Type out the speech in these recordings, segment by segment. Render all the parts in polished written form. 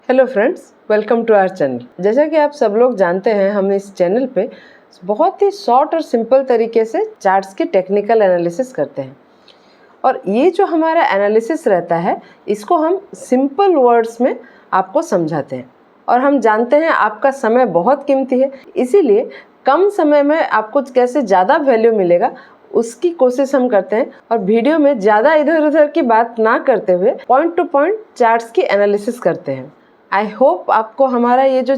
Hello friends, welcome to our channel. जैसा कि आप सब लोग जानते हैं, हम इस चैनल पे बहुत ही शॉर्ट और सिंपल तरीके से चार्ट्स की टेक्निकल एनालिसिस करते हैं। और ये जो हमारा एनालिसिस रहता है, इसको हम सिंपल वर्ड्स में आपको समझाते हैं। और हम जानते हैं आपका समय बहुत कीमती है, इसीलिए कम समय में आपको कैसे ज़्यादा वैल्यू मिलेगा उसकी कोशिश हम करते हैं। और वीडियो में ज़्यादा इधर उधर की बात ना करते हुए पॉइंट टू पॉइंट चार्ट्स की एनालिसिस करते हैं। आई होप आपको हमारा ये जो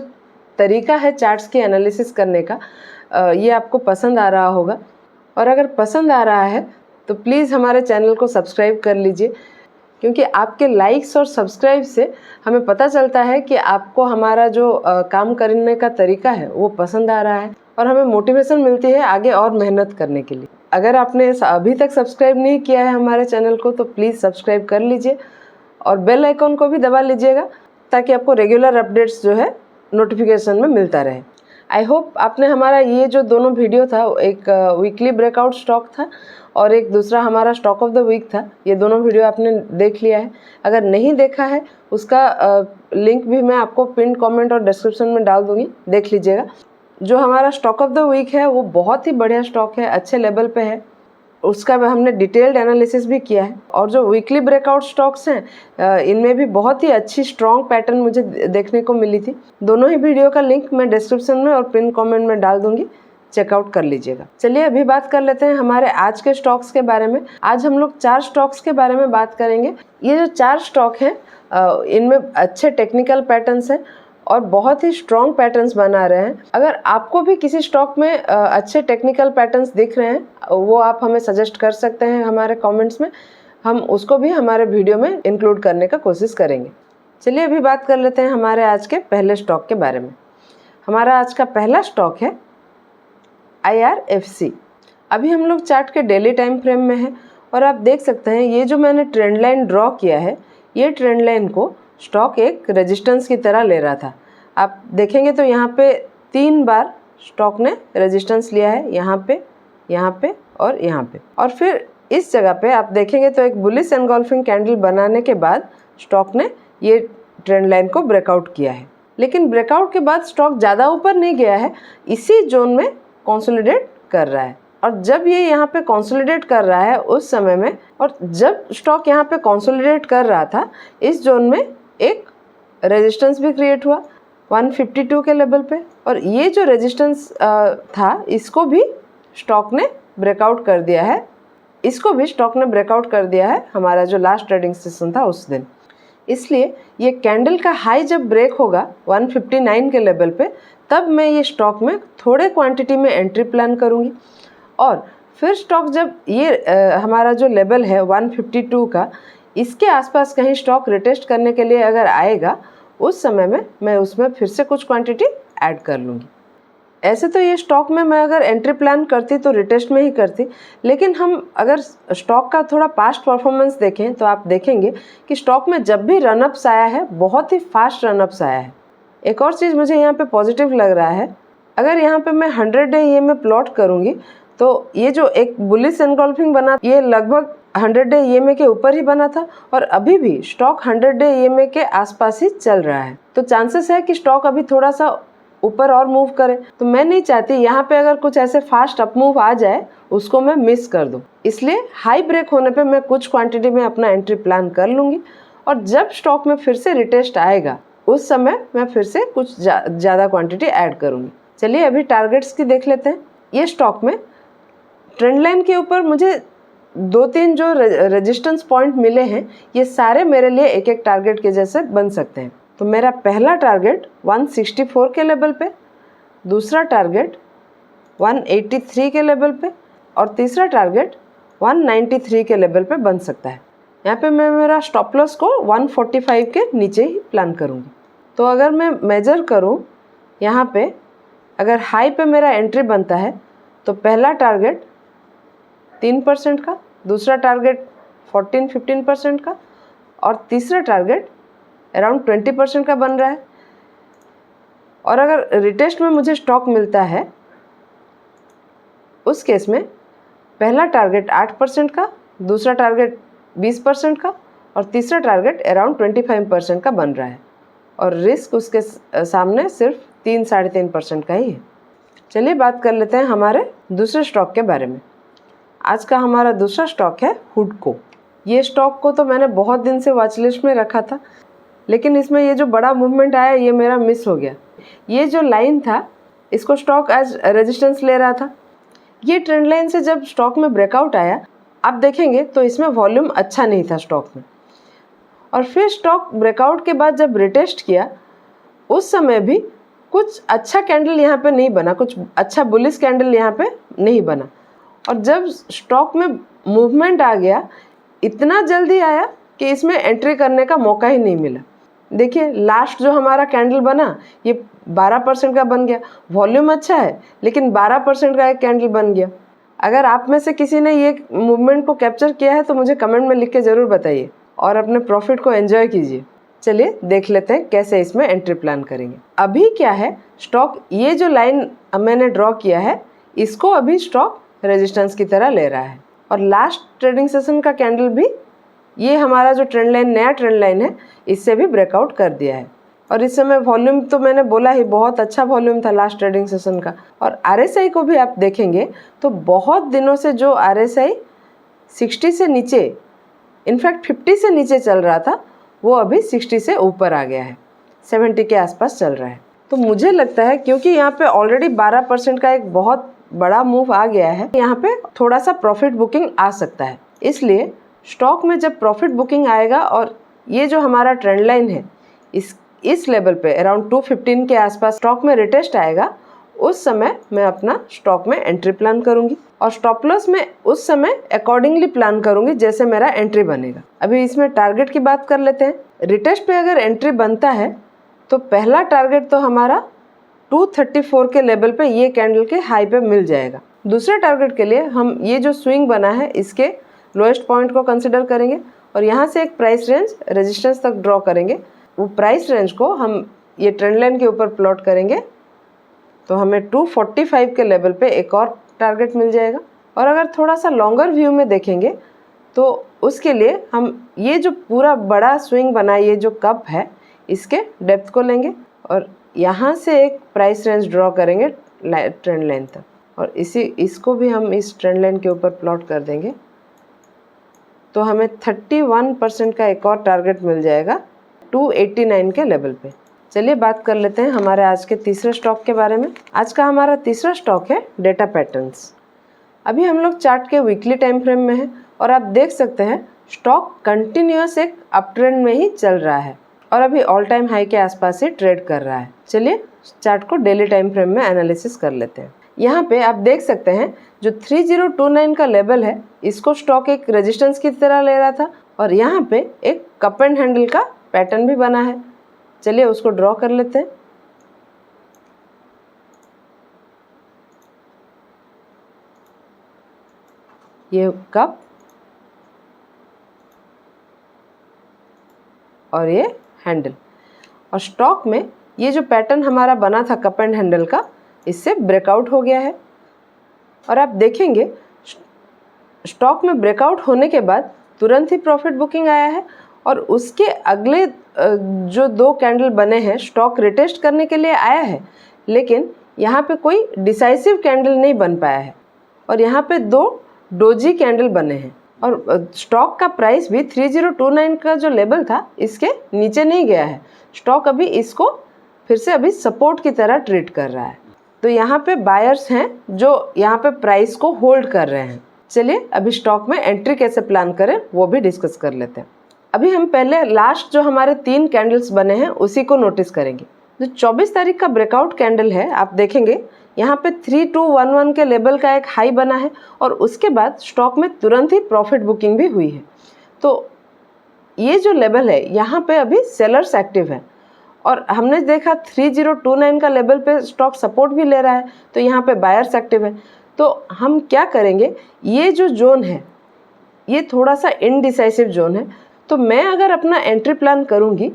तरीका है चार्ट्स की एनालिसिस करने का, ये आपको पसंद आ रहा होगा। और अगर पसंद आ रहा है तो प्लीज़ हमारे चैनल को सब्सक्राइब कर लीजिए, क्योंकि आपके लाइक्स और सब्सक्राइब से हमें पता चलता है कि आपको हमारा जो काम करने का तरीका है वो पसंद आ रहा है, और हमें मोटिवेशन मिलती है आगे और मेहनत करने के लिए। अगर आपने अभी तक सब्सक्राइब नहीं किया है हमारे चैनल को तो प्लीज़ सब्सक्राइब कर लीजिए और बेल आइकॉन को भी दबा लीजिएगा, ताकि आपको रेगुलर अपडेट्स जो है नोटिफिकेशन में मिलता रहे। आई होप आपने हमारा ये जो दोनों वीडियो था, एक वीकली ब्रेकआउट स्टॉक था और एक दूसरा हमारा स्टॉक ऑफ द वीक था, ये दोनों वीडियो आपने देख लिया है। अगर नहीं देखा है उसका लिंक भी मैं आपको पिन कमेंट और डिस्क्रिप्शन में डाल दूँगी, देख लीजिएगा। जो हमारा स्टॉक ऑफ द वीक है वो बहुत ही बढ़िया स्टॉक है, अच्छे लेवल पे है, उसका हमने डिटेल्ड एनालिसिस भी किया है। और जो वीकली ब्रेकआउट स्टॉक्स हैं, इनमें भी बहुत ही अच्छी स्ट्रॉन्ग पैटर्न मुझे देखने को मिली थी। दोनों ही वीडियो का लिंक मैं डिस्क्रिप्शन में और पिन कमेंट में डाल दूंगी, चेकआउट कर लीजिएगा। चलिए अभी बात कर लेते हैं हमारे आज के स्टॉक्स के बारे में। आज हम लोग 4 स्टॉक्स के बारे में बात करेंगे। ये जो 4 स्टॉक हैं, इनमें अच्छे टेक्निकल पैटर्न्स हैं और बहुत ही स्ट्रॉन्ग पैटर्न्स बना रहे हैं। अगर आपको भी किसी स्टॉक में अच्छे टेक्निकल पैटर्न्स दिख रहे हैं, वो आप हमें सजेस्ट कर सकते हैं हमारे कमेंट्स में, हम उसको भी हमारे वीडियो में इंक्लूड करने का कोशिश करेंगे। चलिए अभी बात कर लेते हैं हमारे आज के पहले स्टॉक के बारे में। हमारा आज का पहला स्टॉक है IRFC। अभी हम लोग चार्ट के डेली टाइम फ्रेम में है और आप देख सकते हैं ये जो मैंने ट्रेंड लाइन ड्रॉ किया है, ये ट्रेंड लाइन को स्टॉक एक रेजिस्टेंस की तरह ले रहा था। आप देखेंगे तो यहाँ पे 3 बार स्टॉक ने रेजिस्टेंस लिया है, यहाँ पे और यहाँ पे। और फिर इस जगह पे आप देखेंगे तो एक बुलिश एनगल्फिंग कैंडल बनाने के बाद स्टॉक ने ये ट्रेंड लाइन को ब्रेकआउट किया है। लेकिन ब्रेकआउट के बाद स्टॉक ज़्यादा ऊपर नहीं गया है, इसी जोन में कंसोलिडेट कर रहा है। और जब ये यहाँ पे कंसोलिडेट कर रहा है उस समय में, और जब स्टॉक यहाँ पे कंसोलिडेट कर रहा था, इस जोन में एक रेजिस्टेंस भी क्रिएट हुआ 152 के लेवल पे। और ये जो रेजिस्टेंस था, इसको भी स्टॉक ने ब्रेकआउट कर दिया है, हमारा जो लास्ट ट्रेडिंग सेशन था उस दिन। इसलिए ये कैंडल का हाई जब ब्रेक होगा 159 के लेवल पे, तब मैं ये स्टॉक में थोड़े क्वांटिटी में एंट्री प्लान करूँगी। और फिर स्टॉक जब ये हमारा जो लेवल है 152 का, इसके आसपास कहीं स्टॉक रिटेस्ट करने के लिए अगर आएगा, उस समय में मैं उसमें फिर से कुछ क्वांटिटी ऐड कर लूँगी। ऐसे तो ये स्टॉक में मैं अगर एंट्री प्लान करती तो रिटेस्ट में ही करती, लेकिन हम अगर स्टॉक का थोड़ा पास्ट परफॉर्मेंस देखें तो आप देखेंगे कि स्टॉक में जब भी रनअप्स आया है, बहुत ही फास्ट रनअप्स आया है। एक और चीज़ मुझे यहाँ पे पॉजिटिव लग रहा है, अगर यहाँ पे मैं 100 डे ये में प्लॉट करूँगी तो ये जो एक बुलिश एनगल्फिंग बना, ये लगभग 100 डे EMA के ऊपर ही बना था और अभी भी स्टॉक 100 डे EMA के आसपास ही चल रहा है। तो चांसेस है कि स्टॉक अभी थोड़ा सा ऊपर और मूव करे। तो मैं नहीं चाहती यहाँ पे अगर कुछ ऐसे फास्ट अप मूव आ जाए उसको मैं मिस कर दूँ, इसलिए हाई ब्रेक होने पे मैं कुछ क्वांटिटी में अपना एंट्री प्लान कर लूँगी। और जब स्टॉक में फिर से रिटेस्ट आएगा, उस समय मैं फिर से कुछ ज़्यादा क्वांटिटी ऐड करूँगी। चलिए अभी टारगेट्स की देख लेते हैं। ये स्टॉक में ट्रेंड लाइन के ऊपर मुझे 2-3 जो रेजिस्टेंस पॉइंट मिले हैं, ये सारे मेरे लिए एक एक टारगेट के जैसे बन सकते हैं। तो मेरा पहला टारगेट 164 के लेवल पे, दूसरा टारगेट 183 के लेवल पे और तीसरा टारगेट 193 के लेवल पे बन सकता है। यहाँ पे मैं मेरा स्टॉप लॉस को 145 के नीचे ही प्लान करूँगी। तो अगर मैं मेजर करूँ, यहाँ पे अगर हाई पे मेरा एंट्री बनता है तो पहला टारगेट 3% का, दूसरा टारगेट 14-15% का और तीसरा टारगेट अराउंड 20% का बन रहा है। और अगर रिटेस्ट में मुझे स्टॉक मिलता है, उस केस में पहला टारगेट 8% का, दूसरा टारगेट 20% का और तीसरा टारगेट अराउंड 25% का बन रहा है। और रिस्क उसके सामने सिर्फ 3-3.5% का ही है। चलिए बात कर लेते हैं हमारे दूसरे स्टॉक के बारे में। आज का हमारा दूसरा स्टॉक है हुडको। ये स्टॉक को तो मैंने बहुत दिन से वॉच लिस्ट में रखा था, लेकिन इसमें ये जो बड़ा मूवमेंट आया ये मेरा मिस हो गया। ये जो लाइन था इसको स्टॉक एज रेजिस्टेंस ले रहा था। ये ट्रेंड लाइन से जब स्टॉक में ब्रेकआउट आया, आप देखेंगे तो इसमें वॉल्यूम अच्छा नहीं था स्टॉक में, और फिर स्टॉक ब्रेकआउट के बाद जब रिटेस्ट किया उस समय भी कुछ अच्छा कैंडल यहाँ पे नहीं बना, कुछ अच्छा बुलिश कैंडल यहाँ पे नहीं बना। और जब स्टॉक में मूवमेंट आ गया, इतना जल्दी आया कि इसमें एंट्री करने का मौका ही नहीं मिला। देखिए लास्ट जो हमारा कैंडल बना ये 12% का बन गया। वॉल्यूम अच्छा है लेकिन 12% का एक कैंडल बन गया। अगर आप में से किसी ने ये मूवमेंट को कैप्चर किया है तो मुझे कमेंट में लिख के ज़रूर बताइए और अपने प्रॉफिट को एंजॉय कीजिए। चलिए देख लेते हैं कैसे इसमें एंट्री प्लान करेंगे। अभी क्या है, स्टॉक ये जो लाइन मैंने ड्रॉ किया है इसको अभी स्टॉक रेजिस्टेंस की तरह ले रहा है, और लास्ट ट्रेडिंग सेशन का कैंडल भी ये हमारा जो ट्रेंड लाइन, नया ट्रेंड लाइन है, इससे भी ब्रेकआउट कर दिया है। और इस समय वॉल्यूम तो मैंने बोला ही बहुत अच्छा वॉल्यूम था लास्ट ट्रेडिंग सेशन का। और RSI को भी आप देखेंगे तो बहुत दिनों से जो RSI 60 से नीचे, इनफैक्ट 50 से नीचे चल रहा था, वो अभी 60 से ऊपर आ गया है, 70 के आसपास चल रहा है। तो मुझे लगता है क्योंकि यहाँ पे ऑलरेडी 12% का एक बहुत बड़ा मूव आ गया है, यहाँ पे थोड़ा सा प्रॉफिट बुकिंग आ सकता है। इसलिए स्टॉक में जब प्रॉफिट बुकिंग आएगा और ये जो हमारा ट्रेंड लाइन है इस लेवल पे अराउंड 215 के आसपास स्टॉक में रिटेस्ट आएगा, उस समय मैं अपना स्टॉक में एंट्री प्लान करूंगी, और स्टॉप लॉस में उस समय अकॉर्डिंगली प्लान करूंगी जैसे मेरा एंट्री बनेगा। अभी इसमें टारगेट की बात कर लेते हैं। रिटेस्ट पे अगर एंट्री बनता है तो पहला टारगेट तो हमारा 234 के लेवल पे ये कैंडल के हाई पे मिल जाएगा। दूसरे टारगेट के लिए हम ये जो स्विंग बना है इसके लोएस्ट पॉइंट को कंसिडर करेंगे और यहाँ से एक प्राइस रेंज रेजिस्टेंस तक ड्रॉ करेंगे। वो प्राइस रेंज को हम ये ट्रेंड लाइन के ऊपर प्लॉट करेंगे तो हमें 245 के लेवल पे एक और टारगेट मिल जाएगा। और अगर थोड़ा सा लॉन्गर व्यू में देखेंगे तो उसके लिए हम ये जो पूरा बड़ा स्विंग बना है, ये जो कप है, इसके डेप्थ को लेंगे और यहाँ से एक प्राइस रेंज ड्रॉ करेंगे ट्रेंड लाइन तक, और इसको भी हम इस ट्रेंड लाइन के ऊपर प्लॉट कर देंगे तो हमें 31% का एक और टारगेट मिल जाएगा 289 के लेवल पे। चलिए बात कर लेते हैं हमारे आज के तीसरे स्टॉक के बारे में। आज का हमारा तीसरा स्टॉक है डेटा पैटर्न्स। अभी हम लोग चार्ट के वीकली टाइम फ्रेम में हैं और आप देख सकते हैं स्टॉक कंटिन्यूअस एक अप ट्रेंड में ही चल रहा है और अभी ऑल टाइम हाई के आसपास ही ट्रेड कर रहा है। चलिए चार्ट को डेली टाइम फ्रेम में एनालिसिस कर लेते हैं। यहाँ पे आप देख सकते हैं जो 3029 का लेवल है इसको स्टॉक एक रेजिस्टेंस की तरह ले रहा था और यहाँ पे एक कप एंड हैंडल का पैटर्न भी बना है। चलिए उसको ड्रॉ कर लेते हैं। ये कप और ये हैंडल, और स्टॉक में ये जो पैटर्न हमारा बना था कप एंड हैंडल का, इससे ब्रेकआउट हो गया है। और आप देखेंगे स्टॉक में ब्रेकआउट होने के बाद तुरंत ही प्रॉफिट बुकिंग आया है और उसके अगले जो दो कैंडल बने हैं स्टॉक रिटेस्ट करने के लिए आया है, लेकिन यहाँ पे कोई डिसाइसिव कैंडल नहीं बन पाया है और यहाँ पे दो डोजी कैंडल बने हैं और स्टॉक का प्राइस भी 3029 का जो लेवल था इसके नीचे नहीं गया है। स्टॉक अभी इसको फिर से अभी सपोर्ट की तरह ट्रीट कर रहा है। तो यहाँ पे बायर्स हैं जो यहाँ पे प्राइस को होल्ड कर रहे हैं। चलिए अभी स्टॉक में एंट्री कैसे प्लान करें वो भी डिस्कस कर लेते हैं। अभी हम पहले लास्ट जो हमारे 3 कैंडल्स बने हैं उसी को नोटिस करेंगे। जो 24 तारीख का ब्रेकआउट कैंडल है आप देखेंगे यहाँ पे 3211 के लेवल का एक हाई बना है और उसके बाद स्टॉक में तुरंत ही प्रॉफिट बुकिंग भी हुई है। तो ये जो लेवल है यहाँ पे अभी सेलर्स एक्टिव है और हमने देखा 3029 का लेवल पे स्टॉक सपोर्ट भी ले रहा है, तो यहाँ पे बायर्स एक्टिव है। तो हम क्या करेंगे, ये जो जोन है ये थोड़ा सा इनडिसाइसिव जोन है, तो मैं अगर अपना एंट्री प्लान करूँगी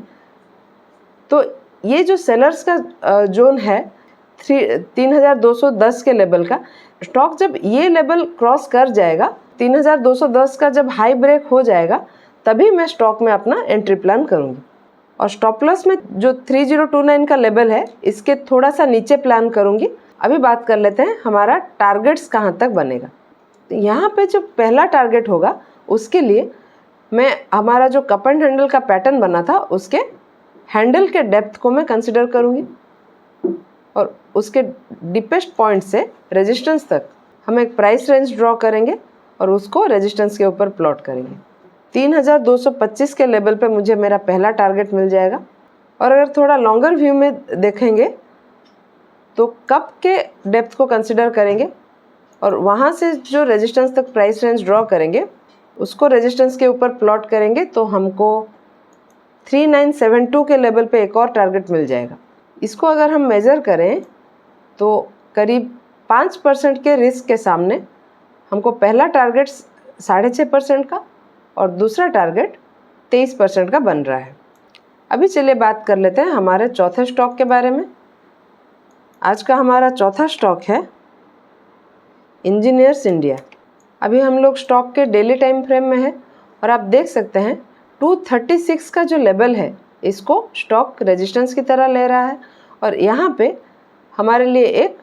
तो ये जो सेलर्स का जोन है 3210 के लेवल का, स्टॉक जब ये लेवल क्रॉस कर जाएगा, 3210 का जब हाई ब्रेक हो जाएगा, तभी मैं स्टॉक में अपना एंट्री प्लान करूँगी। और स्टॉप लॉस में जो 3029 का लेवल है इसके थोड़ा सा नीचे प्लान करूँगी। अभी बात कर लेते हैं हमारा टारगेट्स कहाँ तक बनेगा। तो यहाँ पे जो पहला टारगेट होगा उसके लिए मैं हमारा जो कप एंड हैंडल का पैटर्न बना था उसके हैंडल के डेप्थ को मैं कंसिडर करूँगी और उसके डीपेस्ट पॉइंट से रेजिस्टेंस तक हम एक प्राइस रेंज ड्रॉ करेंगे और उसको रेजिस्टेंस के ऊपर प्लॉट करेंगे। 3225 के लेवल पे मुझे मेरा पहला टारगेट मिल जाएगा। और अगर थोड़ा लॉन्गर व्यू में देखेंगे तो कप के डेप्थ को कंसिडर करेंगे और वहाँ से जो रेजिस्टेंस तक प्राइस रेंज ड्रॉ करेंगे उसको रेजिस्टेंस के ऊपर प्लॉट करेंगे तो हमको 3972 के लेवल पे एक और टारगेट मिल जाएगा। इसको अगर हम मेज़र करें तो करीब 5% के रिस्क के सामने हमको पहला टारगेट 6.5% का और दूसरा टारगेट 23% का बन रहा है। अभी चलिए बात कर लेते हैं हमारे चौथे स्टॉक के बारे में। आज का हमारा चौथा स्टॉक है इंजीनियर्स इंडिया। अभी हम लोग स्टॉक के डेली टाइम फ्रेम में है और आप देख सकते हैं 236 का जो लेवल है इसको स्टॉक रेजिस्टेंस की तरह ले रहा है और यहाँ पे हमारे लिए एक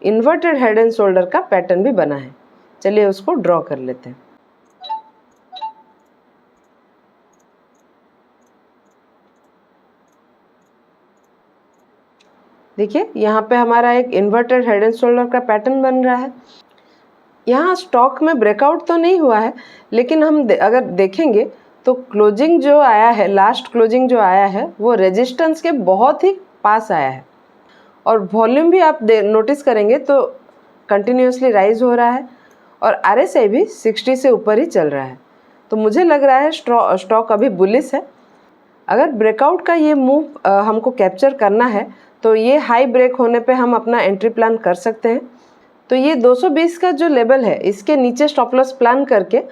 इन्वर्टेड हेड एंड शोल्डर का पैटर्न भी बना है। चलिए उसको ड्रॉ कर लेते हैं। देखिए यहाँ पे हमारा एक इन्वर्टेड हेड एंड शोल्डर का पैटर्न बन रहा है। यहाँ स्टॉक में ब्रेकआउट तो नहीं हुआ है लेकिन हम अगर देखेंगे तो क्लोजिंग जो आया है, लास्ट क्लोजिंग जो आया है वो रेजिस्टेंस के बहुत ही पास आया है और वॉल्यूम भी आप नोटिस करेंगे तो कंटिन्यूसली राइज हो रहा है और RSI भी 60 से ऊपर ही चल रहा है। तो मुझे लग रहा है स्टॉक अभी बुलिश है। अगर ब्रेकआउट का ये मूव हमको कैप्चर करना है तो ये हाई ब्रेक होने पे हम अपना एंट्री प्लान कर सकते हैं। तो ये 220 का जो लेवल है इसके नीचे स्टॉप लॉस प्लान करके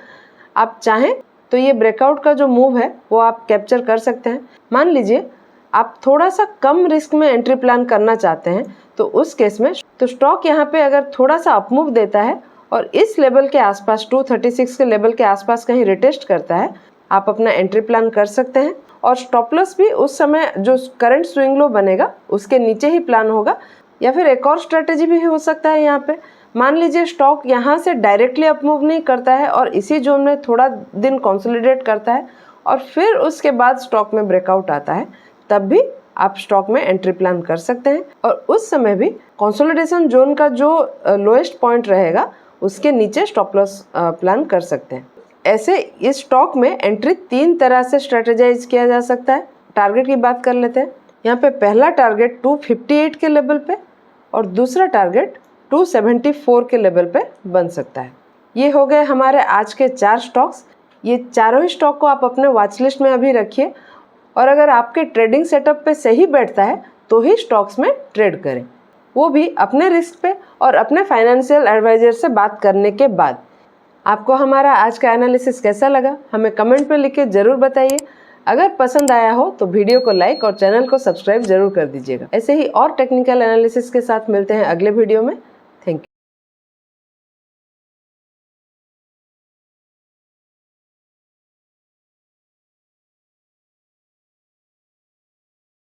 आप चाहें तो ये ब्रेकआउट का जो मूव है वो आप कैप्चर कर सकते हैं। मान लीजिए आप थोड़ा सा कम रिस्क में एंट्री प्लान करना चाहते हैं तो उस केस में तो स्टॉक यहाँ पे अगर थोड़ा सा अपमूव देता है और इस लेवल के आसपास 236 के लेवल के आसपास कहीं रिटेस्ट करता है, आप अपना एंट्री प्लान कर सकते हैं और स्टॉप लॉस भी उस समय जो करंट स्विंग लो बनेगा उसके नीचे ही प्लान होगा। या फिर एक और स्ट्रेटेजी भी हो सकता है। यहाँ पे मान लीजिए स्टॉक यहाँ से डायरेक्टली अपमूव नहीं करता है और इसी जोन में थोड़ा दिन कंसोलिडेट करता है और फिर उसके बाद स्टॉक में ब्रेकआउट आता है, तब भी आप स्टॉक में एंट्री प्लान कर सकते हैं और उस समय भी कंसोलिडेशन जोन का जो लोएस्ट पॉइंट रहेगा उसके नीचे स्टॉप लॉस प्लान कर सकते हैं। ऐसे इस स्टॉक में एंट्री 3 तरह से स्ट्रेटेजाइज किया जा सकता है। टारगेट की बात कर लेते हैं। यहाँ पे पहला टारगेट 258 के लेवल पे और दूसरा टारगेट 274 के लेवल पे बन सकता है। ये हो गए हमारे आज के 4 स्टॉक्स। ये चारों ही स्टॉक को आप अपने वॉच लिस्ट में अभी रखिए और अगर आपके ट्रेडिंग सेटअप पे सही बैठता है तो ही स्टॉक्स में ट्रेड करें, वो भी अपने रिस्क पे और अपने फाइनेंशियल एडवाइजर से बात करने के बाद। आपको हमारा आज का एनालिसिस कैसा लगा हमें कमेंट पे लिख के ज़रूर बताइए। अगर पसंद आया हो तो वीडियो को लाइक और चैनल को सब्सक्राइब जरूर कर दीजिएगा। ऐसे ही और टेक्निकल एनालिसिस के साथ मिलते हैं अगले वीडियो में।